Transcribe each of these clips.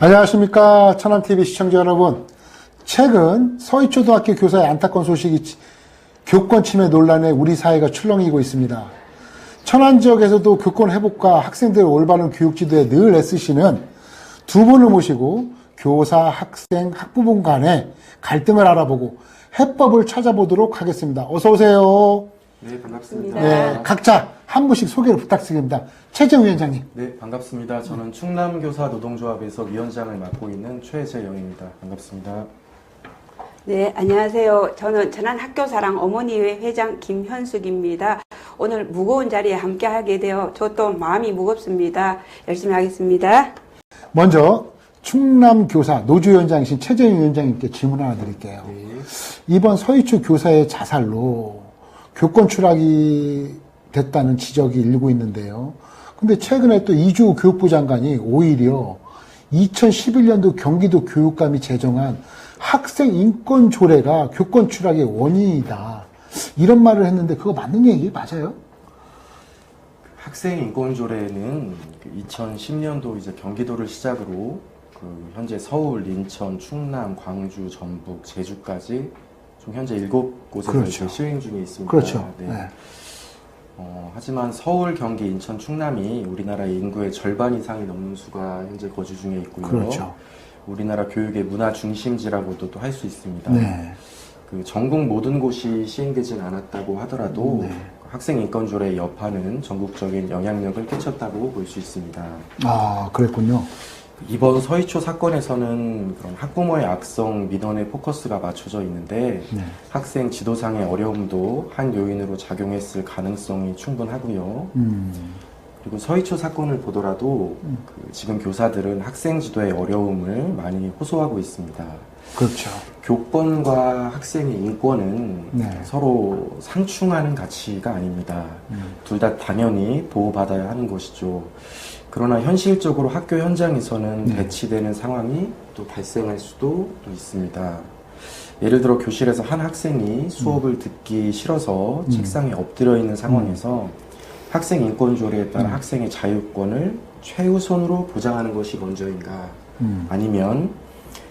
안녕하십니까. 천안TV 시청자 여러분. 최근 서희초등학교 교사의 안타까운 소식이 교권 침해 논란에 우리 사회가 출렁이고 있습니다. 천안 지역에서도 교권 회복과 학생들의 올바른 교육 지도에 늘 애쓰시는 두 분을 모시고 교사, 학생, 학부모 간의 갈등을 알아보고 해법을 찾아보도록 하겠습니다. 어서 오세요. 네, 반갑습니다. 네, 각자 한 분씩 소개를 부탁드립니다. 최재웅 위원장님. 네, 반갑습니다. 저는 충남교사 노동조합에서 위원장을 맡고 있는 최재영입니다. 반갑습니다. 네, 안녕하세요. 저는 천안학교사랑 어머니회 회장 김현숙입니다. 오늘 무거운 자리에 함께하게 되어 저 또 마음이 무겁습니다. 열심히 하겠습니다. 먼저 충남교사 노조위원장이신 최재윤 위원장님께 질문 하나 드릴게요. 네. 이번 서희초 교사의 자살로 교권 추락이 됐다는 지적이 일고 있는데요. 근데 최근에 또 이주호 교육부 장관이 오히려 2011년도 경기도 교육감이 제정한 학생 인권 조례가 교권 추락의 원인이다. 이런 말을 했는데 그거 맞는 얘기 맞아요? 학생 인권조례는 2010년도 이제 경기도를 시작으로 현재 서울, 인천, 충남, 광주, 전북, 제주까지 총 현재 7곳에서 그렇죠. 시행 중에 있습니다. 그렇죠. 네. 네. 하지만 서울, 경기, 인천, 충남이 우리나라의 인구의 절반 이상이 넘는 수가 현재 거주 중에 있고요. 그렇죠. 우리나라 교육의 문화 중심지라고도 또 할 수 있습니다. 네. 전국 모든 곳이 시행되진 않았다고 하더라도 네. 학생 인권조례의 여파는 전국적인 영향력을 끼쳤다고 볼 수 있습니다. 아, 그랬군요. 이번 서희초 사건에서는 그런 학부모의 악성 민원에 포커스가 맞춰져 있는데 네. 학생 지도상의 어려움도 한 요인으로 작용했을 가능성이 충분하고요. 그리고 서희초 사건을 보더라도 지금 교사들은 학생 지도의 어려움을 많이 호소하고 있습니다. 그렇죠. 교권과 학생의 인권은 네. 서로 상충하는 가치가 아닙니다. 둘 다 당연히 보호받아야 하는 것이죠. 그러나 현실적으로 학교 현장에서는 네. 배치되는 상황이 또 발생할 수도 또 있습니다. 예를 들어 교실에서 한 학생이 수업을 듣기 싫어서 책상에 엎드려 있는 상황에서 학생 인권 조례에 따라 학생의 자유권을 최우선으로 보장하는 것이 먼저인가? 아니면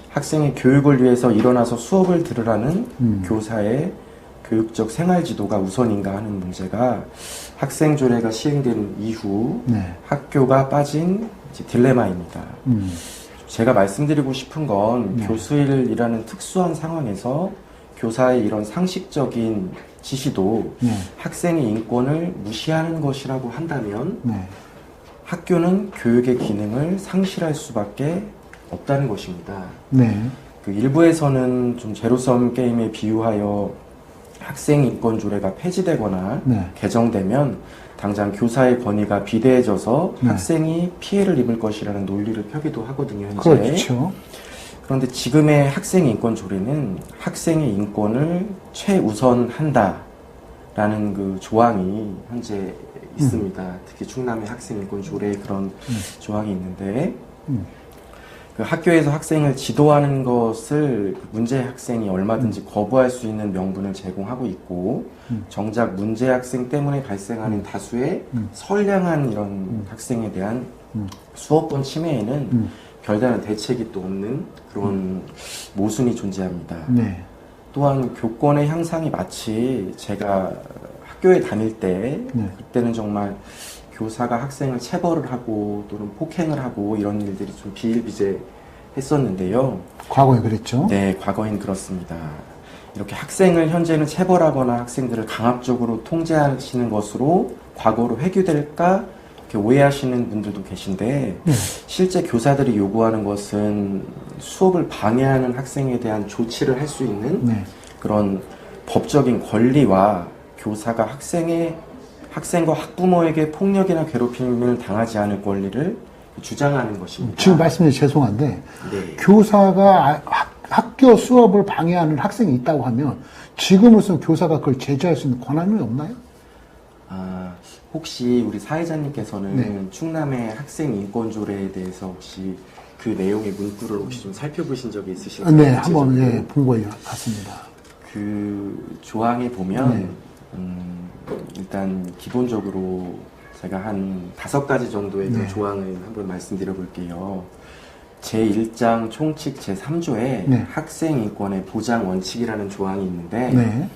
학생의 교육을 위해서 일어나서 수업을 들으라는 교사의 교육적 생활 지도가 우선인가 하는 문제가 학생 조례가 시행된 이후 네. 학교가 빠진 딜레마입니다. 제가 말씀드리고 싶은 건 네. 교수일이라는 특수한 상황에서 교사의 이런 상식적인 지시도 네. 학생의 인권을 무시하는 것이라고 한다면 네. 학교는 교육의 기능을 상실할 수밖에 없다는 것입니다. 네. 일부에서는 좀 제로섬 게임에 비유하여 학생 인권 조례가 폐지되거나 네. 개정되면 당장 교사의 권위가 비대해져서 네. 학생이 피해를 입을 것이라는 논리를 펴기도 하거든요, 현재. 그렇죠. 그런데 지금의 학생 인권 조례는 학생의 인권을 최우선한다라는 그 조항이 현재 있습니다. 특히 충남의 학생 인권 조례에 그런 조항이 있는데 그 학교에서 학생을 지도하는 것을 문제 학생이 얼마든지 거부할 수 있는 명분을 제공하고 있고 정작 문제 학생 때문에 발생하는 다수의 선량한 이런 학생에 대한 수업권 침해에는 별다른 대책이 또 없는 그런 모순이 존재합니다. 네. 또한 교권의 향상이 마치 제가 학교에 다닐 때 네. 그때는 정말 교사가 학생을 체벌을 하고 또는 폭행을 하고 이런 일들이 좀 비일비재했었는데요. 과거에 그랬죠. 네, 과거엔 그렇습니다. 이렇게 학생을 현재는 체벌하거나 학생들을 강압적으로 통제하시는 것으로 과거로 회귀될까 이렇게 오해하시는 분들도 계신데 실제 교사들이 요구하는 것은 수업을 방해하는 학생에 대한 조치를 할 수 있는 네. 그런 법적인 권리와 교사가 학생과 학부모에게 폭력이나 괴롭힘을 당하지 않을 권리를 주장하는 것입니다. 지금 말씀해 죄송한데 네. 교사가 학교 수업을 방해하는 학생이 있다고 하면 지금으로서 교사가 그걸 제재할 수 있는 권한이 없나요? 혹시 우리 사회자님께서는 네. 충남의 학생 인권 조례에 대해서 혹시 그 내용의 문구를 혹시 좀 살펴보신 적이 있으실까요? 네, 한번 예, 본 거예요. 같습니다. 그 조항에 보면 일단 기본적으로 제가 한 5가지 정도의 그 조항을 한번 말씀드려 볼게요. 제1장 총칙 제3조에 네. 학생 인권의 보장 원칙이라는 조항이 있는데 네.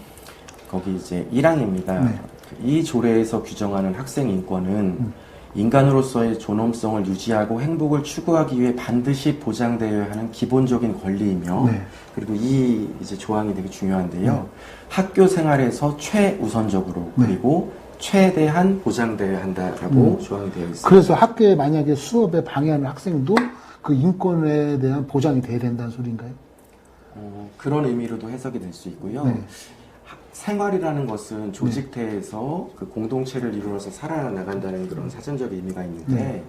거기 이제 1항입니다. 네. 이 조례에서 규정하는 학생 인권은 인간으로서의 존엄성을 유지하고 행복을 추구하기 위해 반드시 보장되어야 하는 기본적인 권리이며 네. 그리고 이 이제 조항이 되게 중요한데요. 학교 생활에서 최우선적으로 네. 그리고 최대한 보장되어야 한다라고 조항이 되어 있습니다. 그래서 학교에 만약에 수업에 방해하는 학생도 그 인권에 대한 보장이 돼야 된다는 소리인가요? 그런 의미로도 해석이 될 수 있고요. 네. 생활이라는 것은 조직태에서 그 공동체를 이루어서 살아나간다는 그런 사전적 의미가 있는데 네.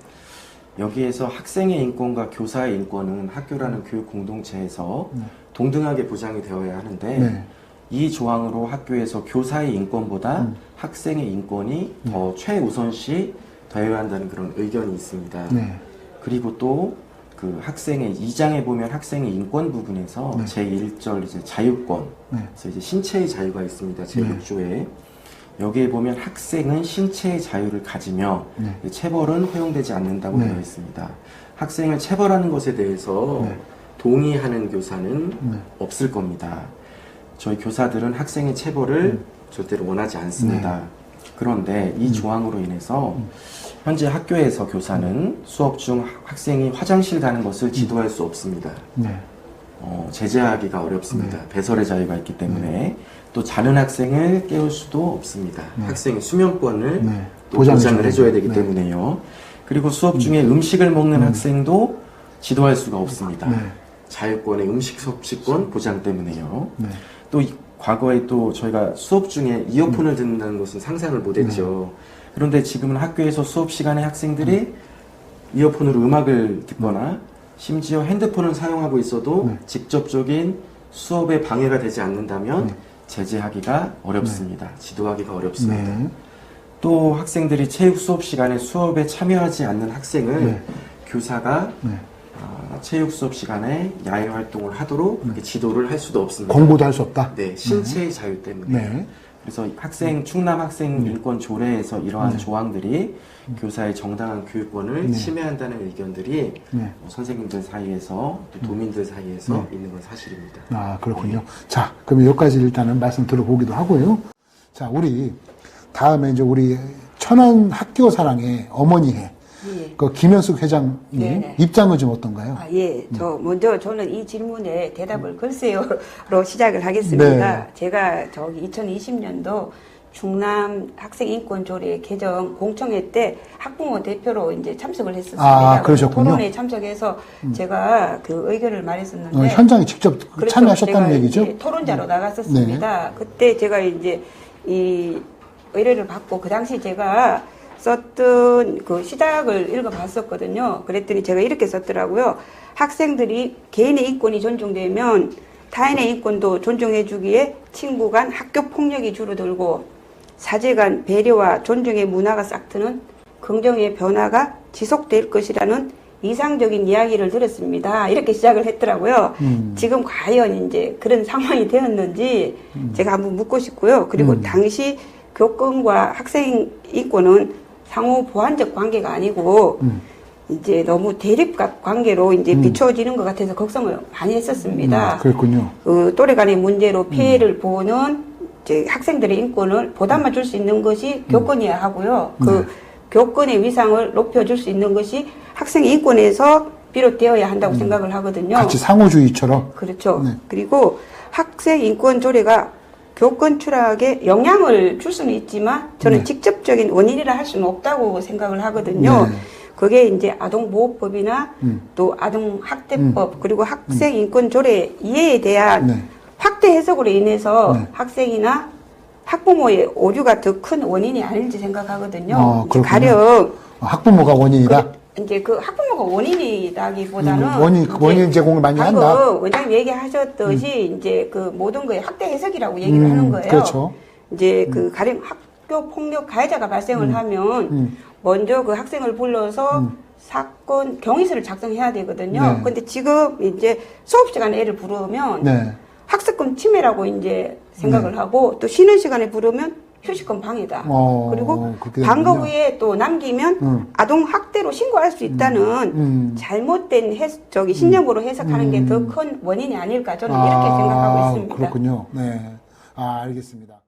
여기에서 학생의 인권과 교사의 인권은 학교라는 교육 공동체에서 동등하게 보장이 되어야 하는데 네. 이 조항으로 학교에서 교사의 인권보다 학생의 인권이 더 최우선시 되어야 한다는 그런 의견이 있습니다. 네. 그리고 또 그 학생의 2장에 보면 학생의 인권 부분에서 네. 제1절 이제 자유권, 네. 그래서 이제 신체의 자유가 있습니다. 제6조에 여기에 보면 학생은 신체의 자유를 가지며 네. 체벌은 허용되지 않는다고 네. 되어 있습니다. 학생을 체벌하는 것에 대해서 네. 동의하는 교사는 네. 없을 겁니다. 저희 교사들은 학생의 체벌을 절대로 원하지 않습니다. 그런데 이 조항으로 인해서 현재 학교에서 교사는 수업 중 학생이 화장실 가는 것을 지도할 수 없습니다. 네. 제재하기가 어렵습니다. 배설의 자유가 있기 때문에 또 자는 학생을 깨울 수도 없습니다. 학생의 수면권을 네. 또 보장을 해줘야 해줘야 되기 네. 때문에요. 그리고 수업 중에 음식을 먹는 학생도 지도할 수가 없습니다. 네. 자유권의 음식 섭취권 보장 때문에요. 네. 또 과거에 또 저희가 수업 중에 이어폰을 듣는다는 것은 상상을 못했죠. 그런데 지금은 학교에서 수업 시간에 학생들이 이어폰으로 음악을 듣거나 심지어 핸드폰을 사용하고 있어도 직접적인 수업에 방해가 되지 않는다면 제재하기가 어렵습니다. 지도하기가 어렵습니다. 네. 또 학생들이 체육 수업 시간에 수업에 참여하지 않는 학생을 교사가 체육 수업 시간에 야외 활동을 하도록 그렇게 지도를 할 수도 없습니다. 권고도 할 수 없다? 네, 신체의 자유 때문에. 네. 그래서 충남 학생 인권 조례에서 이러한 조항들이 교사의 정당한 교육권을 침해한다는 의견들이 선생님들 사이에서 또 도민들 사이에서 있는 건 사실입니다. 아, 그렇군요. 자, 그럼 여기까지 일단은 말씀 들어보기도 하고요. 자, 우리 다음에 이제 우리 천안 학교 사랑의 어머니회 예. 그 김현숙 회장님 네네. 입장은 좀 어떤가요? 아, 예. 먼저 저는 이 질문에 대답을 글쎄요로 시작을 하겠습니다. 네. 제가 저기 2020년도 충남 학생인권조례 개정 공청회 때 학부모 대표로 이제 참석을 했었습니다. 아, 그러셨군요. 토론에 참석해서 제가 그 의견을 말했었는데. 현장에 직접 그렇죠. 참여하셨다는 제가 얘기죠? 이제 토론자로 나갔었습니다. 그때 제가 이제 이 의뢰를 받고 그 당시 제가 썼던 그 시작을 읽어봤었거든요. 그랬더니 제가 이렇게 썼더라고요. 학생들이 개인의 인권이 존중되면 타인의 인권도 존중해주기에 친구 간 학교 폭력이 줄어들고 사제 간 배려와 존중의 문화가 싹트는 긍정의 변화가 지속될 것이라는 이상적인 이야기를 들었습니다. 이렇게 시작을 했더라고요. 지금 과연 이제 그런 상황이 되었는지 제가 한번 묻고 싶고요. 그리고 당시 교권과 학생 인권은 상호 보완적 관계가 아니고 이제 너무 대립각 관계로 이제 비춰지는 것 같아서 걱정을 많이 했었습니다. 그렇군요. 그 또래 간의 문제로 피해를 보는 이제 학생들의 인권을 보담아 줄 수 있는 것이 교권이어야 하고요. 그 교권의 위상을 높여줄 수 있는 것이 학생의 인권에서 비롯되어야 한다고 생각을 하거든요. 같이 상호주의처럼. 그렇죠. 네. 그리고 학생 인권 조례가 교권 추락에 영향을 줄 수는 있지만 저는 직접적인 원인이라 할 수는 없다고 생각을 하거든요. 네. 그게 이제 아동보호법이나 또 아동학대법 그리고 학생인권조례 이해에 대한 확대 해석으로 인해서 학생이나 학부모의 오류가 더 큰 원인이 아닐지 생각하거든요. 그렇군요. 가령 학부모가 원인이다? 이제 그 학부모가 원인이라기보다는 원인 제공을 많이 방금 한다. 원장님 얘기하셨듯이 이제 그 모든 거에 학대 해석이라고 얘기를 하는 거예요. 그렇죠. 이제 그 가령 학교 폭력 가해자가 발생을 하면 먼저 그 학생을 불러서 사건 경위서를 작성해야 되거든요. 네. 근데 지금 이제 수업 시간에 애를 부르면 네. 학습권 침해라고 이제 생각을 하고 또 쉬는 시간에 부르면 휴식권 방해다. 어, 그리고 그렇게 방과 되는군요. 후에 또 남기면 아동 학대로 신고할 수 있다는 잘못된 신념으로 해석하는 게 더 큰 원인이 아닐까 저는 이렇게 생각하고 있습니다. 그렇군요. 네. 알겠습니다.